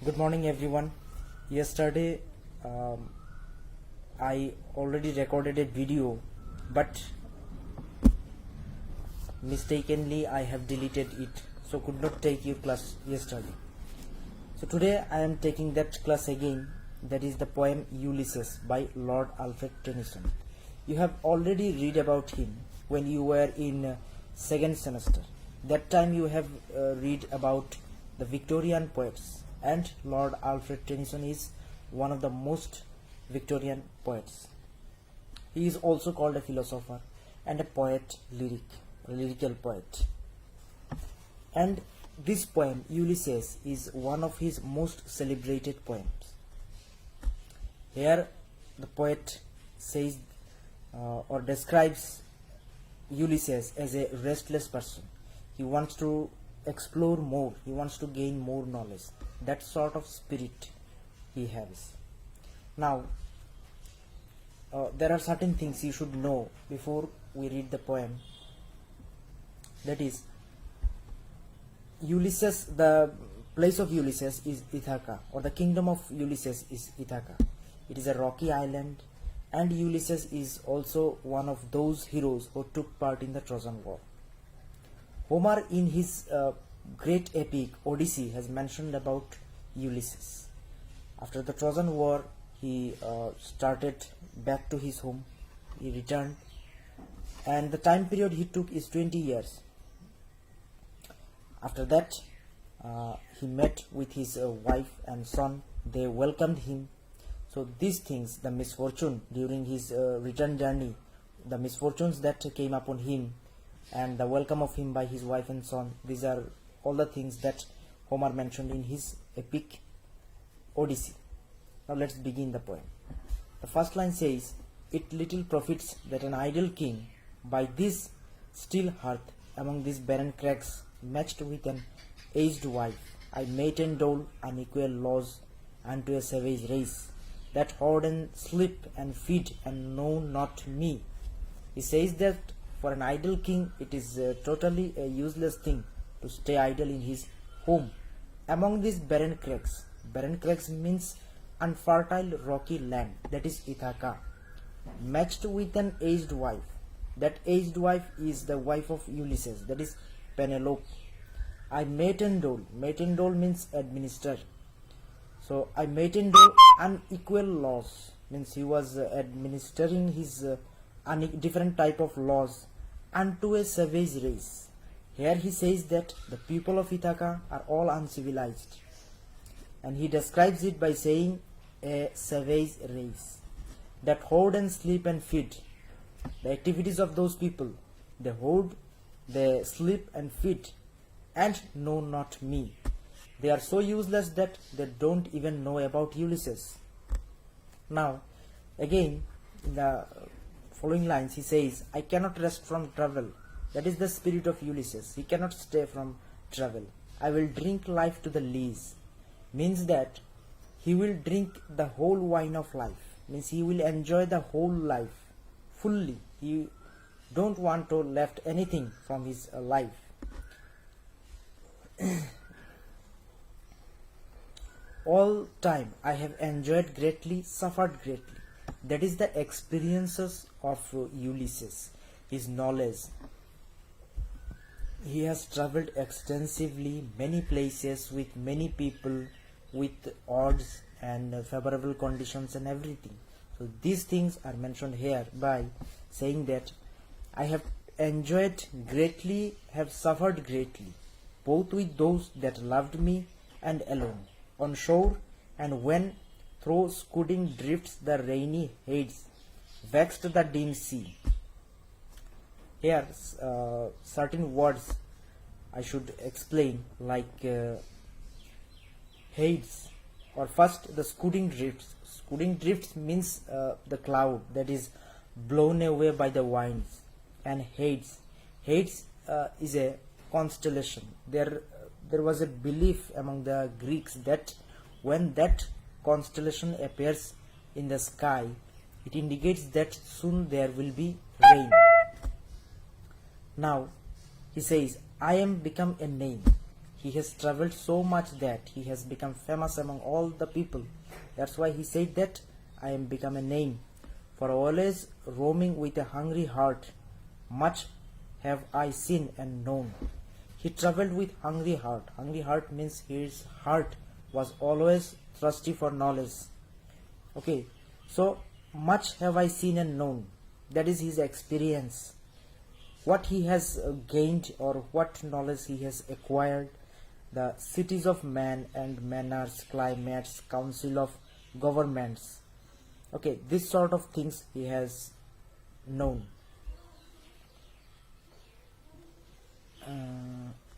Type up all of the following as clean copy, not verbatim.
Good morning, everyone. Yesterday, I already recorded a video, but mistakenly I have deleted it, so could not take your class yesterday. So today I am taking that class again. That is the poem Ulysses by Lord Alfred Tennyson. You have already read about him when you were in second semester. That time you have read about the Victorian poets, and Lord Alfred Tennyson is one of the most Victorian poets. He is also called a philosopher and a poet, lyrical poet. And this poem, Ulysses, is one of his most celebrated poems. Here the poet says or describes Ulysses as a restless person. He wants to explore more, he wants to gain more knowledge. That sort of spirit he has. Now, there are certain things you should know before we read the poem. That is, Ulysses, the place of Ulysses is Ithaca, or the kingdom of Ulysses is Ithaca. It is a rocky island, and Ulysses is also one of those heroes who took part in the Trojan War. Homer, in his great epic Odyssey, has mentioned about Ulysses. After the Trojan War, he started back to his home. He returned, and the time period he took is 20 years. After that, he met with his wife and son. They welcomed him. So these things, the misfortune during his return journey, the misfortunes that came upon him, and the welcome of him by his wife and son, these are all the things that Homer mentioned in his epic Odyssey. Now let's begin the poem. The first line says, "It little profits that an idle king by this still hearth among these barren crags matched with an aged wife, I mate and dole unequal laws unto a savage race that hoard and sleep and feed and know not me." He says that for an idle king it is totally a useless thing to stay idle in his home among these barren crags. Barren crags means unfertile rocky land, that is Ithaca, matched with an aged wife. That aged wife is the wife of Ulysses, that is Penelope. I mate and dole. Mate and dole means administer. So I mate and dole unequal laws, means he was administering his different type of laws unto a savage race. Here he says that the people of Ithaca are all uncivilized, and he describes it by saying a savage race that hoard and sleep and feed. The activities of those people, they hoard, they sleep and feed, and know not me. They are so useless that they don't even know about Ulysses. Now, again, in the following lines he says, I cannot rest from travel. That is the spirit of Ulysses. He cannot stay from travel. I will drink life to the lees. Means that he will drink the whole wine of life. Means he will enjoy the whole life fully. He don't want to left anything from his life. All time I have enjoyed greatly, suffered greatly. That is the experiences of Ulysses, his knowledge. He has traveled extensively, many places, with many people, with odds and favorable conditions and everything. So these things are mentioned here by saying that I have enjoyed greatly, have suffered greatly, both with those that loved me and alone, on shore, and when through scudding drifts the rainy heads vexed the dim sea. Here certain words I should explain, like heads, or first the scudding drifts. Scudding drifts means the cloud that is blown away by the winds, and heads is a constellation. There was a belief among the Greeks that when that constellation appears in the sky, it indicates that soon there will be rain. Now he says, I am become a name. he has traveled so much that he has become famous among all the people. That's why he said that I am become a name, for always roaming with a hungry heart. Much have I seen and known. He traveled with hungry heart. Hungry heart means his heart was always thirsty for knowledge. Okay, so much have I seen and known. That is his experience. What he has gained or what knowledge he has acquired, the cities of man and manners, climates, council of governments. Okay, this sort of things he has known.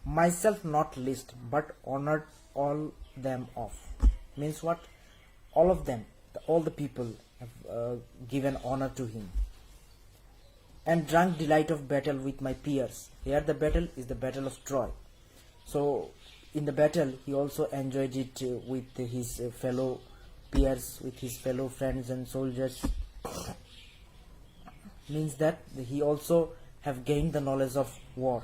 Myself not least, but honored all them of. Means what? All of them, all the people have given honor to him. And drunk delight of battle with my peers. Here the battle is the battle of Troy. So in the battle he also enjoyed it with his fellow peers, with his fellow friends and soldiers. Means that he also have gained the knowledge of war.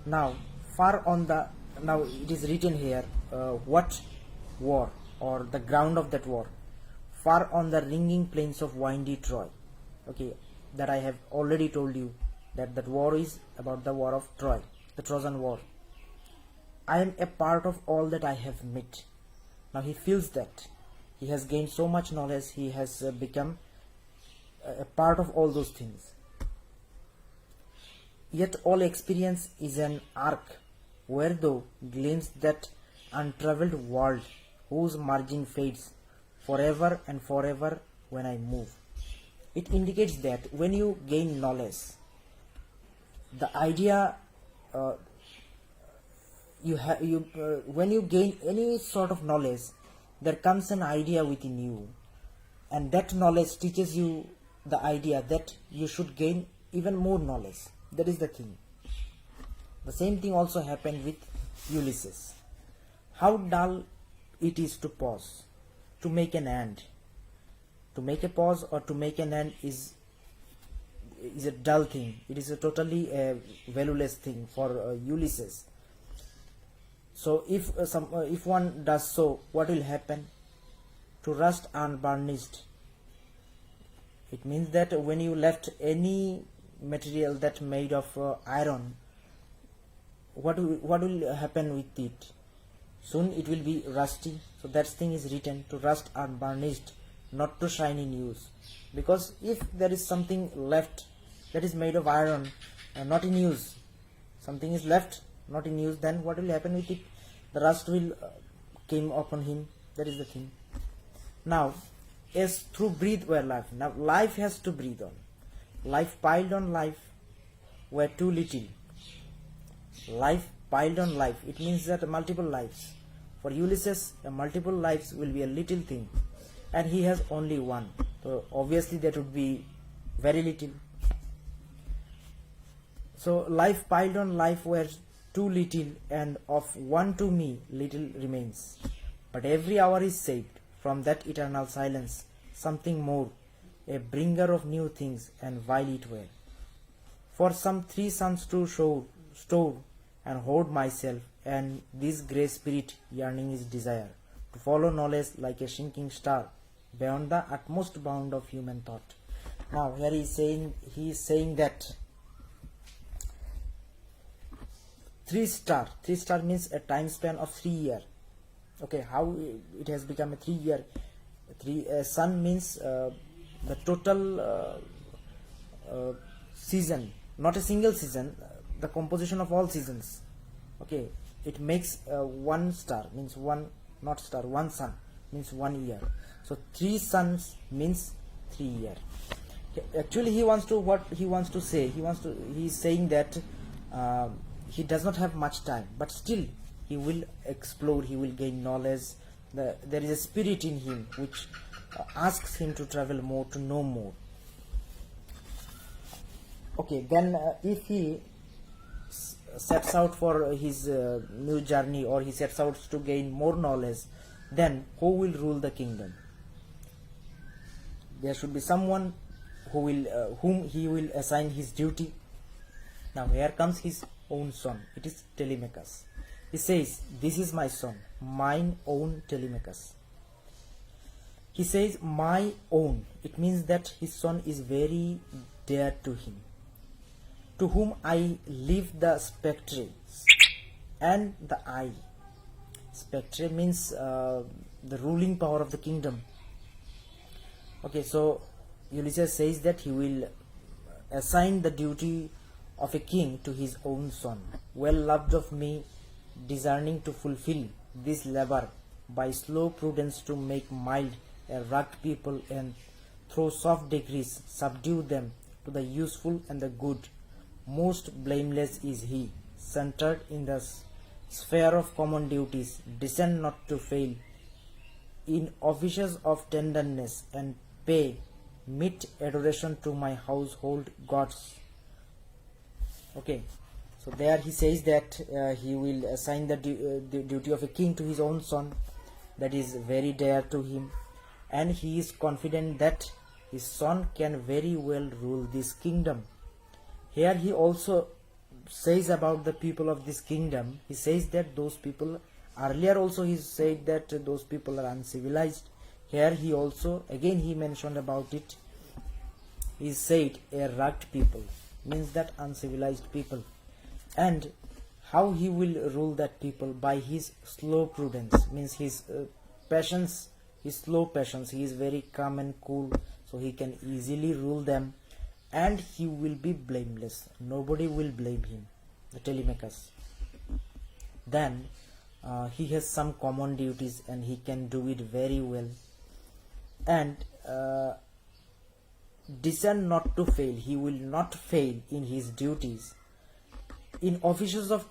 Now it is written here what war or the ground of that war. Far on the ringing plains of windy Troy. Okay, that I have already told you that war is about the war of Troy, the Trojan War. I am a part of all that I have met. Now he feels that he has gained so much knowledge, he has become a part of all those things. Yet all experience is an arc, where thou gleams that untraveled world, whose margin fades forever and forever when I move. It indicates that when you gain knowledge, the idea when you gain any sort of knowledge, there comes an idea within you, and that knowledge teaches you the idea that you should gain even more knowledge. That is the thing. The same thing also happened with Ulysses. How dull it is to pause, to make an end. To make a pause or to make an end is a dull thing. It is a totally valueless thing for Ulysses. So if one does so, what will happen? To rust unburnished. It means that when you left any material that made of iron, what will happen with it? Soon it will be rusty. So that thing is written, to rust unburnished, not to shine in use. Because if there is something left that is made of iron, not in use, something is left not in use, then what will happen with it? The rust will came upon him. That is the thing. Now, as through breathe were life. Now life has to breathe on. Life piled on life were too little. Life piled on life. It means that multiple lives. For Ulysses, multiple lives will be a little thing, and he has only one. So obviously that would be very little. So life piled on life were too little, and of one to me little remains. But every hour is saved from that eternal silence, something more, a bringer of new things, and while it were. For some 3 suns to store and hoard myself, and this grey spirit yearning is desire, to follow knowledge like a sinking star, beyond the utmost bound of human thought. Now here he is saying that 3 star means a time span of 3 years. Okay, how it has become a 3 year? Sun means the total season, not a single season, the composition of all seasons. Okay, it makes 1 star means 1, not star, 1 sun means 1 year. So 3 suns means 3 years. Actually he is saying that he does not have much time, but still he will explore, he will gain knowledge. There is a spirit in him which asks him to travel more, to know more. Okay, then if he sets out for his new journey, or he sets out to gain more knowledge, then who will rule the kingdom? There should be someone whom he will assign his duty. Now here comes his own son. It is Telemachus. He says, "This is my son, mine own Telemachus." He says, "My own." It means that his son is very dear to him, to whom I leave the spectre and the eye. Spectre means the ruling power of the kingdom. Okay, so Ulysses says that he will assign the duty of a king to his own son, well loved of me, discerning to fulfill this labor by slow prudence, to make mild a rugged people, and through soft degrees subdue them to the useful and the good. Most blameless is he, centered in the sphere of common duties, descend not to fail in offices of tenderness, and pay meet adoration to my household gods. Okay, so there he says that he will assign the duty of a king to his own son, that is very dear to him, and he is confident that his son can very well rule this kingdom. Here he also says about the people of this kingdom, he says that those people, earlier also he said that those people are uncivilized. Here he also, again he mentioned about it, he said a rugged people, means that uncivilized people. And how he will rule that people? By his slow prudence, means his patience, his slow patience. He is very calm and cool, so he can easily rule them, and he will be blameless. Nobody will blame him, the Telemachus. Then he has some common duties and he can do it very well. And descend not to fail, he will not fail in his duties. In offices of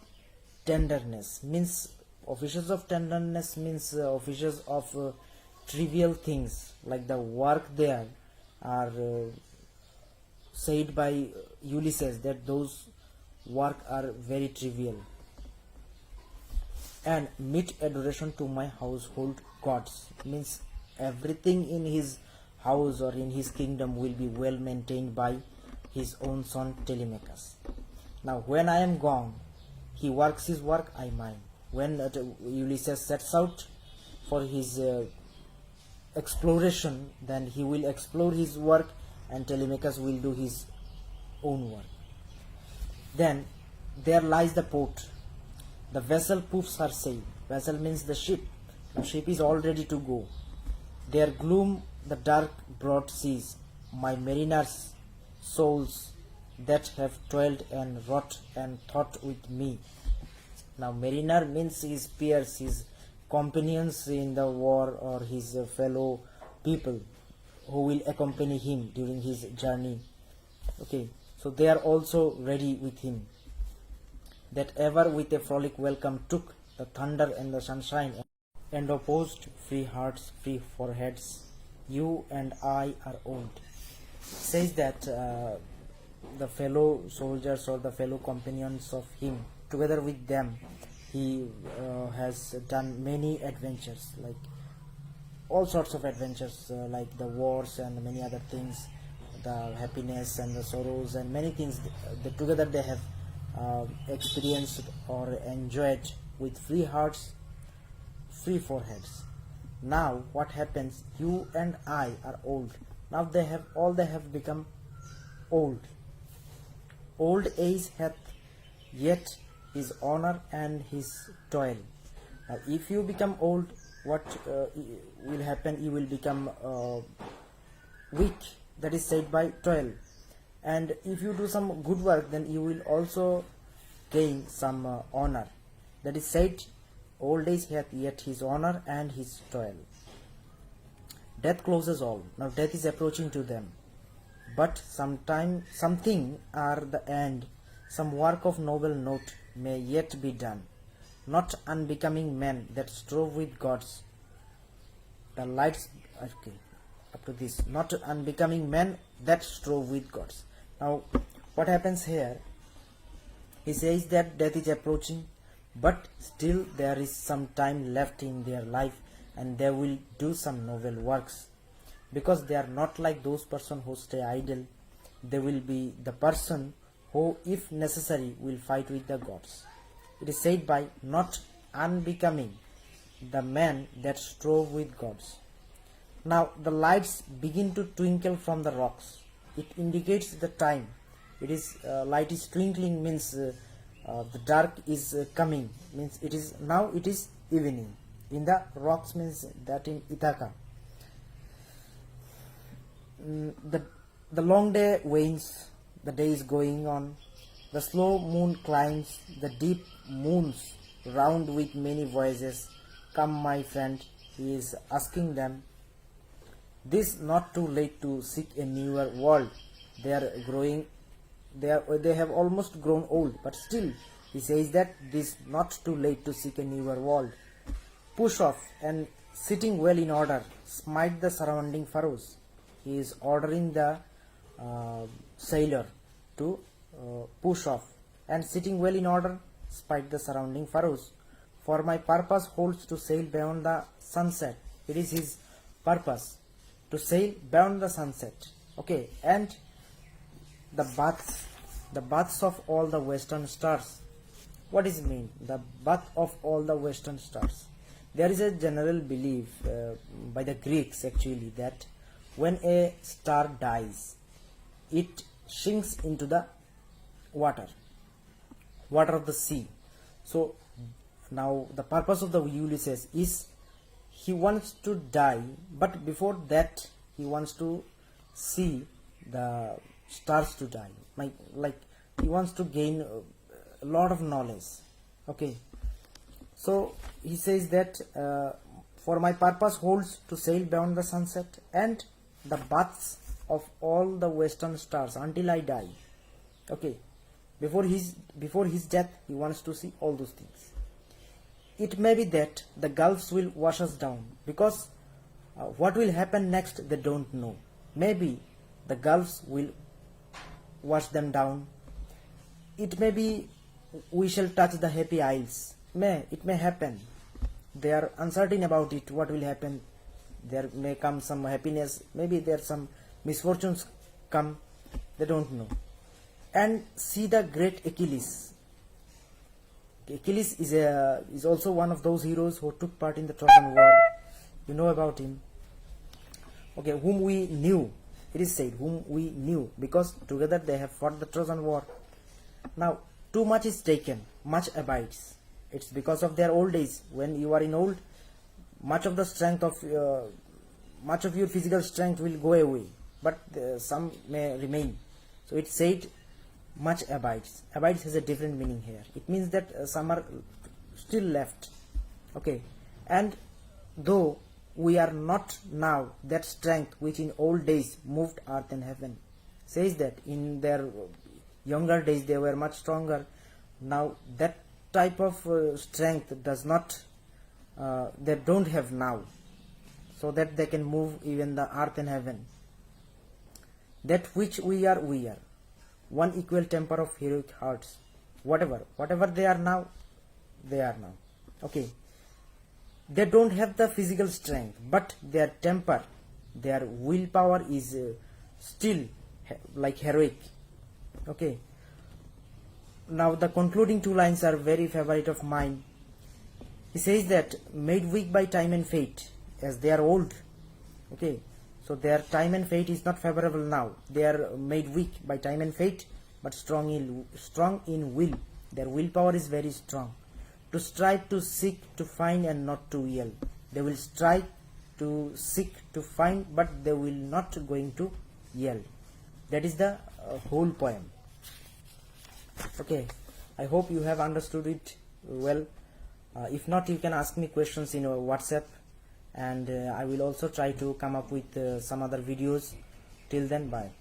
tenderness, means offices of tenderness means offices of trivial things, like the work there are said by Ulysses that those work are very trivial. And meet adoration to my household gods, means everything in his house or in his kingdom will be well maintained by his own son Telemachus. Now when I am gone, he works his work, I mine. When Ulysses sets out for his exploration, then he will explore his work and Telemachus will do his own work. Then there lies the port. The vessel poofs her sail. Vessel means the ship. The ship is all ready to go. There gloom the dark broad seas, my mariners' souls that have toiled and wrought and thought with me. Now mariner means his peers, his companions in the war, or his fellow people who will accompany him during his journey. Okay, so they are also ready with him, that ever with a frolic welcome took the thunder and the sunshine, and opposed free hearts, free foreheads. You and I are old. Says that the fellow soldiers or the fellow companions of him, together with them, he has done many adventures, like all sorts of adventures, like the wars and many other things, the happiness and the sorrows and many things. Together they have experienced or enjoyed with free hearts, free foreheads. Now what happens? You and I are old. Now they have become old. Old age hath yet his honor and his toil. Now if you become old, what will happen? You will become weak. That is said by toil. And if you do some good work, then you will also gain some honor. That is said, old age hath yet his honor and his toil. Death closes all. Now death is approaching to them. But something are the end, some work of noble note may yet be done. Not unbecoming men that strove with gods. The lights, okay, up to this. Not unbecoming men that strove with gods. Now what happens here? He says that death is approaching, but still there is some time left in their life, and they will do some noble works, because they are not like those persons who stay idle. They will be the person who, if necessary, will fight with the gods. It is said by not unbecoming the man that strove with gods. Now the lights begin to twinkle from the rocks. It indicates the time. It is light is twinkling means the dark is coming, means it is now it is evening. In the rocks means that in Ithaca. The long day wanes, the day is going on. The slow moon climbs, the deep moons round with many voices. Come, my friend, he is asking them. This not too late to seek a newer world. They are growing, they have almost grown old, but still he says that this not too late to seek a newer world. Push off and sitting well in order, smite the surrounding furrows. He is ordering the sailor to push off and sitting well in order, smite the surrounding furrows. For my purpose holds to sail beyond the sunset. It is his purpose to sail beyond the sunset. Okay, and the baths of all the western stars. What does it mean? The bath of all the western stars. There is a general belief by the Greeks actually that when a star dies, it sinks into the water of the sea. So now the purpose of the Ulysses is he wants to die, but before that he wants to see the stars to die. Like he wants to gain a lot of knowledge. Okay, so he says that for my purpose holds to sail beyond the sunset and the baths of all the western stars until I die. Okay, before his death he wants to see all those things. It may be that the gulfs will wash us down, because what will happen next they don't know. Maybe the gulfs will wash them down. It may be we shall touch the happy isles. It may happen. They are uncertain about it, what will happen. There may come some happiness, maybe there some misfortunes come, they don't know. And see the great Achilles. Achilles is also one of those heroes who took part in the Trojan War. You know about him. Okay, whom we knew. It is said, whom we knew, because together they have fought the Trojan War. Now, too much is taken, much abides. It's because of their old age. When you are in old, much of the strength of much of your physical strength will go away, but some may remain. So it said, much abides. Abides has a different meaning here. It means that some are still left. Okay, and though we are not now that strength which in old days moved earth and heaven. Says that in their younger days they were much stronger. Now that type of strength does not they don't have now, so that they can move even the earth and heaven. That which we are, one equal temper of heroic hearts. Whatever they are now, they are now. Okay, they don't have the physical strength, but their temper, their willpower is still like heroic. Okay, now the concluding two lines are very favorite of mine. He says that made weak by time and fate, as they are old. Okay, so their time and fate is not favorable now. They are made weak by time and fate, but strong in will. Their willpower is very strong. To strive, to seek, to find, and not to yell. They will strive to seek, to find, but they will not going to yell. That is the whole poem. Okay, I hope you have understood it well. If not, you can ask me questions in WhatsApp, and I will also try to come up with some other videos. Till then, bye.